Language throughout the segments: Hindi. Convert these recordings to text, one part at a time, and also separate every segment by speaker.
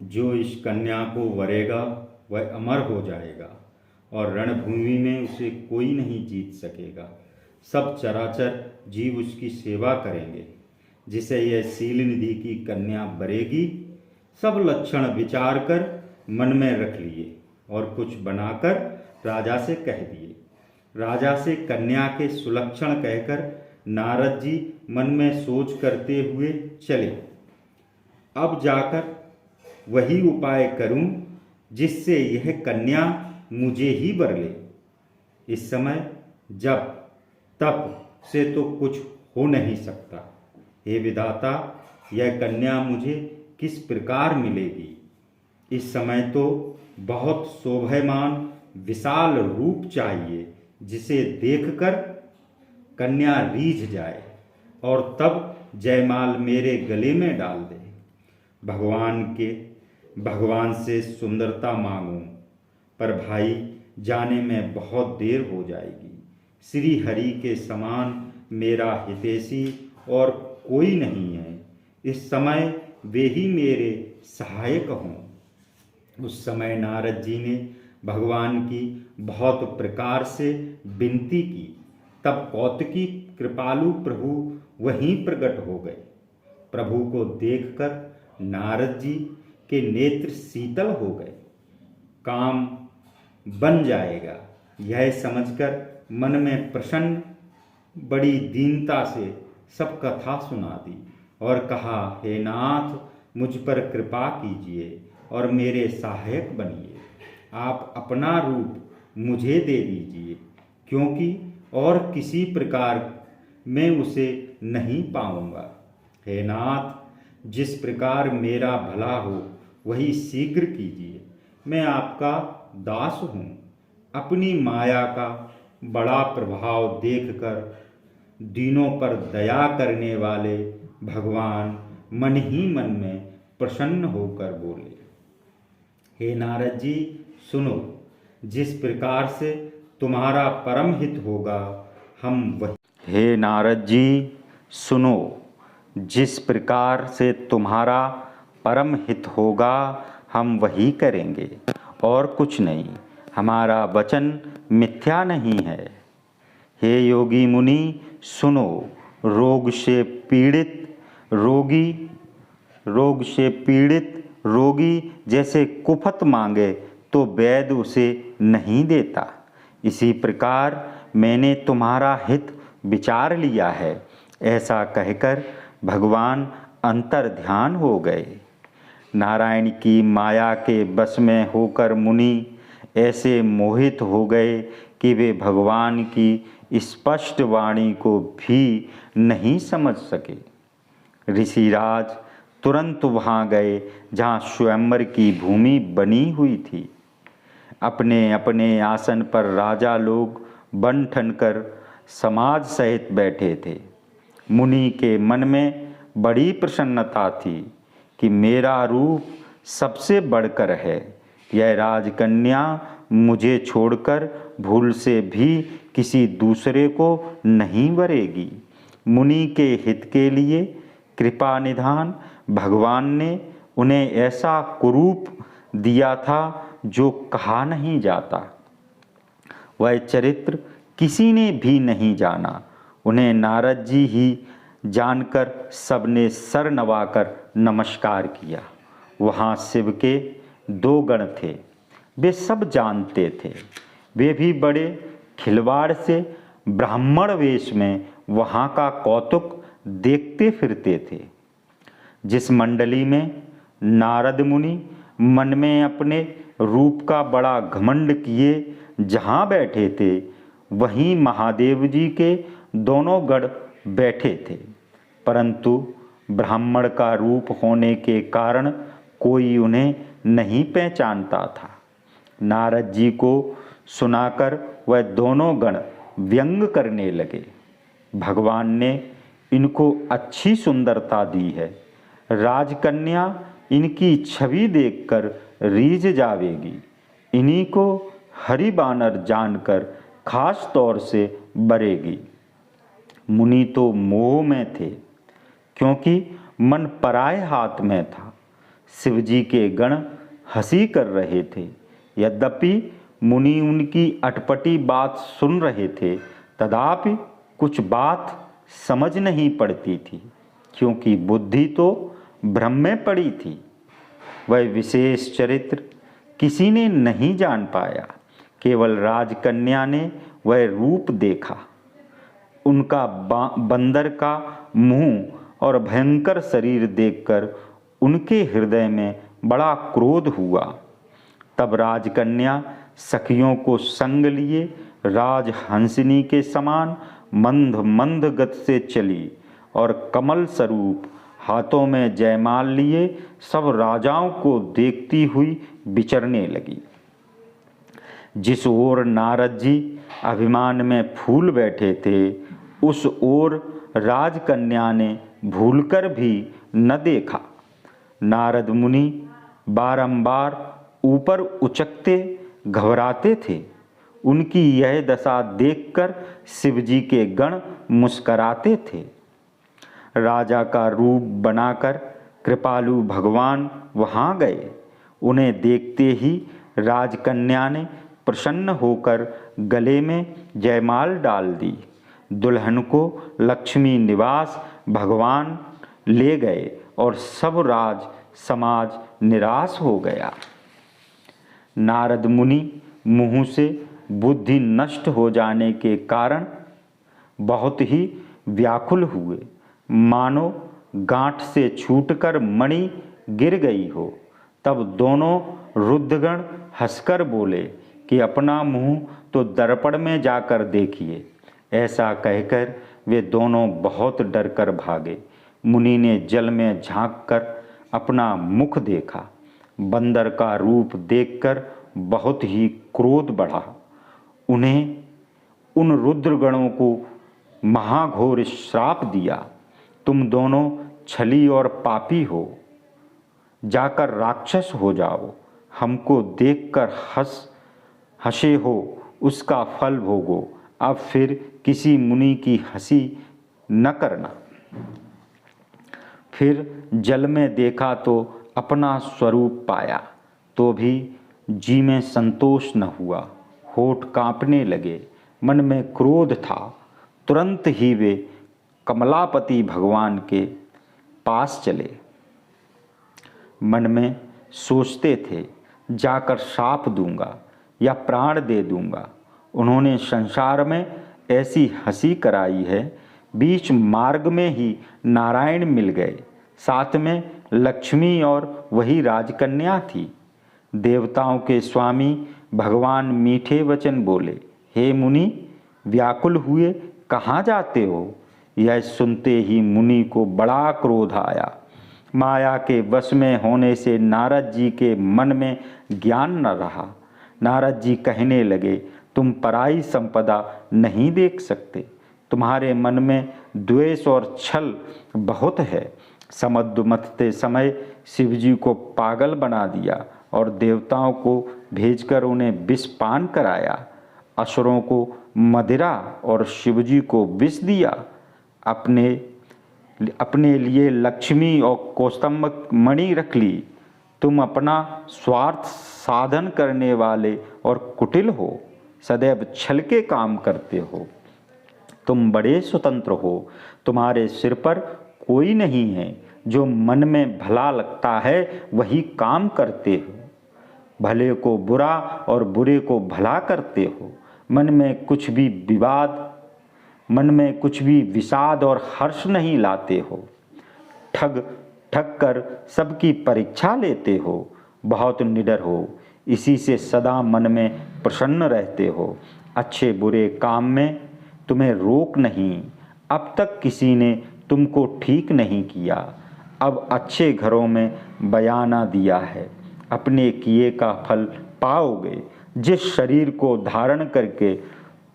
Speaker 1: जो इस कन्या को वरेगा वह अमर हो जाएगा और रणभूमि में उसे कोई नहीं जीत सकेगा। सब चराचर जीव उसकी सेवा करेंगे। जिसे यह शील निधि की कन्या वरेगी, सब लक्षण विचार कर मन में रख लिए और कुछ बनाकर राजा से कह दिए। राजा से कन्या के सुलक्षण कहकर नारद जी मन में सोच करते हुए चले। अब जाकर वही उपाय करूं जिससे यह कन्या मुझे ही वर ले। इस समय जब तप से तो कुछ हो नहीं सकता। हे विधाता, यह कन्या मुझे किस प्रकार मिलेगी? इस समय तो बहुत शोभायमान विशाल रूप चाहिए, जिसे देखकर कन्या रीझ जाए और तब जयमाल मेरे गले में डाल दे। भगवान से सुंदरता मांगूं, पर भाई जाने में बहुत देर हो जाएगी। श्री हरि के समान मेरा हितैषी और कोई नहीं है। इस समय वे ही मेरे सहायक हों। उस समय नारद जी ने भगवान की बहुत प्रकार से विनती की। तब कौतुकी कृपालु प्रभु वहीं प्रकट हो गए। प्रभु को देखकर नारद जी के नेत्र शीतल हो गए। काम बन जाएगा यह समझकर मन में प्रसन्न बड़ी दीनता से सब कथा सुना दी और कहा, हे नाथ, मुझ पर कृपा कीजिए और मेरे सहायक बनिए। आप अपना रूप मुझे दे दीजिए, क्योंकि और किसी प्रकार मैं उसे नहीं पाऊंगा। हे नाथ, जिस प्रकार मेरा भला हो वही शीघ्र कीजिए। मैं आपका दास हूँ। अपनी माया का बड़ा प्रभाव देखकर दीनों पर दया करने वाले भगवान मन ही मन में प्रसन्न होकर बोले, हे नारद जी, सुनो। जिस प्रकार से तुम्हारा परम हित होगा हम वही हे नारद जी, सुनो। जिस प्रकार से तुम्हारा परम हित होगा हम वही करेंगे और कुछ नहीं। हमारा वचन मिथ्या नहीं है। हे योगी मुनि, सुनो। रोग से पीड़ित रोगी जैसे कुफत मांगे तो वैद्य उसे नहीं देता, इसी प्रकार मैंने तुम्हारा हित विचार लिया है। ऐसा कहकर भगवान अंतर ध्यान हो गए। नारायण की माया के बस में होकर मुनि ऐसे मोहित हो गए कि वे भगवान की स्पष्ट वाणी को भी नहीं समझ सके। ऋषिराज तुरंत वहाँ गए जहाँ स्वयंवर की भूमि बनी हुई थी। अपने अपने आसन पर राजा लोग बन ठन कर समाज सहित बैठे थे। मुनि के मन में बड़ी प्रसन्नता थी कि मेरा रूप सबसे बढ़कर है। यह राजकन्या मुझे छोड़कर भूल से भी किसी दूसरे को नहीं वरेगी। मुनि के हित के लिए कृपा निधान भगवान ने उन्हें ऐसा कुरूप दिया था जो कहा नहीं जाता। वह चरित्र किसी ने भी नहीं जाना। उन्हें नारद जी ही जानकर सबने सर नवाकर नमस्कार किया। वहाँ शिव के 2 गण थे। वे सब जानते थे। वे भी बड़े खिलवाड़ से ब्राह्मण वेश में वहाँ का कौतुक देखते फिरते थे। जिस मंडली में नारद मुनि मन में अपने रूप का बड़ा घमंड किए जहाँ बैठे थे, वहीं महादेव जी के दोनों गण बैठे थे। परंतु ब्राह्मण का रूप होने के कारण कोई उन्हें नहीं पहचानता था। नारद जी को सुनाकर वह दोनों गण व्यंग करने लगे। भगवान ने इनको अच्छी सुंदरता दी है। राजकन्या इनकी छवि देखकर रीझ जावेगी। इन्हीं को हरि बानर जानकर खास तौर से बरेगी। मुनि तो मोह में थे, क्योंकि मन पराये हाथ में था। शिवजी के गण हंसी कर रहे थे। यद्यपि मुनि उनकी अटपटी बात सुन रहे थे, तथापि कुछ बात समझ नहीं पड़ती थी, क्योंकि बुद्धि तो भ्रम में पड़ी थी। वह विशेष चरित्र किसी ने नहीं जान पाया, केवल राजकन्या ने वह रूप देखा। उनका बंदर का मुंह और भयंकर शरीर देखकर उनके हृदय में बड़ा क्रोध हुआ। तब राजकन्या सखियों को संग लिए राजहंसिनी के समान मंद मंद गति से चली और कमल स्वरूप हाथों में जयमाल लिए सब राजाओं को देखती हुई विचरने लगी। जिस ओर नारद जी अभिमान में फूल बैठे थे, उस ओर राजकन्या ने भूलकर भी न देखा। नारद मुनि बारंबार ऊपर उचकते घबराते थे। उनकी यह दशा देखकर शिवजी के गण मुस्कराते थे। राजा का रूप बनाकर कृपालु भगवान वहाँ गए। उन्हें देखते ही राजकन्या ने प्रसन्न होकर गले में जयमाल डाल दी। दुल्हन को लक्ष्मी निवास भगवान ले गए और सब राज समाज निराश हो गया। नारद मुनि मुँह से बुद्धि नष्ट हो जाने के कारण बहुत ही व्याकुल हुए, मानो गांठ से छूटकर मणि गिर गई हो। तब दोनों रुद्रगण हंसकर बोले कि अपना मुंह तो दर्पण में जाकर देखिए। ऐसा कहकर वे दोनों बहुत डरकर भागे। मुनि ने जल में झांककर अपना मुख देखा। बंदर का रूप देखकर बहुत ही क्रोध बढ़ा। उन्हें उन रुद्रगणों को महाघोर श्राप दिया, तुम दोनों छली और पापी हो, जाकर राक्षस हो जाओ। हमको देखकर हंसे हो, उसका फल भोगो। अब फिर किसी मुनि की हंसी न करना। फिर जल में देखा तो अपना स्वरूप पाया, तो भी जी में संतोष न हुआ। होठ कांपने लगे, मन में क्रोध था। तुरंत ही वे कमलापति भगवान के पास चले। मन में सोचते थे, जाकर शाप दूंगा या प्राण दे दूंगा। उन्होंने संसार में ऐसी हंसी कराई है। बीच मार्ग में ही नारायण मिल गए, साथ में लक्ष्मी और वही राजकन्या थी। देवताओं के स्वामी भगवान मीठे वचन बोले, हे मुनि, व्याकुल हुए कहाँ जाते हो? यह सुनते ही मुनि को बड़ा क्रोध आया। माया के वश में होने से नारद जी के मन में ज्ञान न रहा। नारद जी कहने लगे, तुम पराई संपदा नहीं देख सकते। तुम्हारे मन में द्वेष और छल बहुत है। समुद्र मथते समय शिवजी को पागल बना दिया और देवताओं को भेजकर उन्हें विष पान कराया। असुरों को मदिरा और शिवजी को विष दिया। अपने लिए लक्ष्मी और कौस्तुभ मणि रख ली। तुम अपना स्वार्थ साधन करने वाले और कुटिल हो, सदैव छल के काम करते हो। तुम बड़े स्वतंत्र हो, तुम्हारे सिर पर कोई नहीं है। जो मन में भला लगता है वही काम करते हो। भले को बुरा और बुरे को भला करते हो। मन में कुछ भी विषाद और हर्ष नहीं लाते हो। ठग कर सबकी परीक्षा लेते हो। बहुत निडर हो, इसी से सदा मन में प्रसन्न रहते हो। अच्छे बुरे काम में तुम्हें रोक नहीं। अब तक किसी ने तुमको ठीक नहीं किया। अब अच्छे घरों में बयाना दिया है, अपने किए का फल पाओगे। जिस शरीर को धारण करके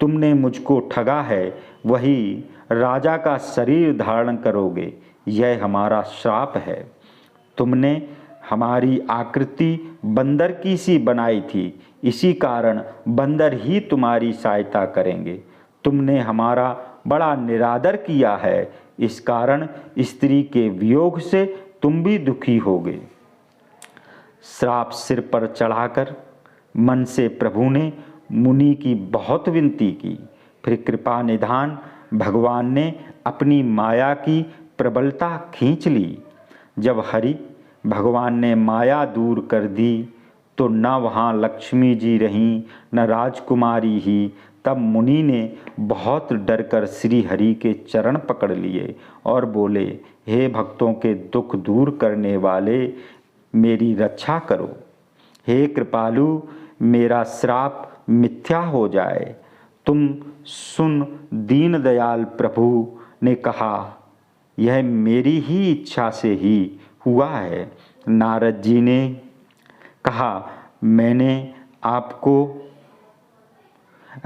Speaker 1: तुमने मुझको ठगा है, वही राजा का शरीर धारण करोगे। यह हमारा श्राप है। तुमने हमारी आकृति बंदर की सी बनाई थी, इसी कारण बंदर ही तुम्हारी सहायता करेंगे। तुमने हमारा बड़ा निरादर किया है, इस कारण स्त्री के वियोग से तुम भी दुखी होगे। श्राप सिर पर चढ़ाकर मन से प्रभु ने मुनि की बहुत विनती की। फिर कृपा निधान भगवान ने अपनी माया की प्रबलता खींच ली। जब हरि भगवान ने माया दूर कर दी तो न वहाँ लक्ष्मी जी रहीं न राजकुमारी ही। तब मुनि ने बहुत डरकर श्री हरि के चरण पकड़ लिए और बोले, हे भक्तों के दुख दूर करने वाले, मेरी रक्षा करो। हे कृपालु, मेरा श्राप मिथ्या हो जाए। तुम सुन। दीन दयाल प्रभु ने कहा, यह मेरी ही इच्छा से ही हुआ है। नारद जी ने कहा, मैंने आपको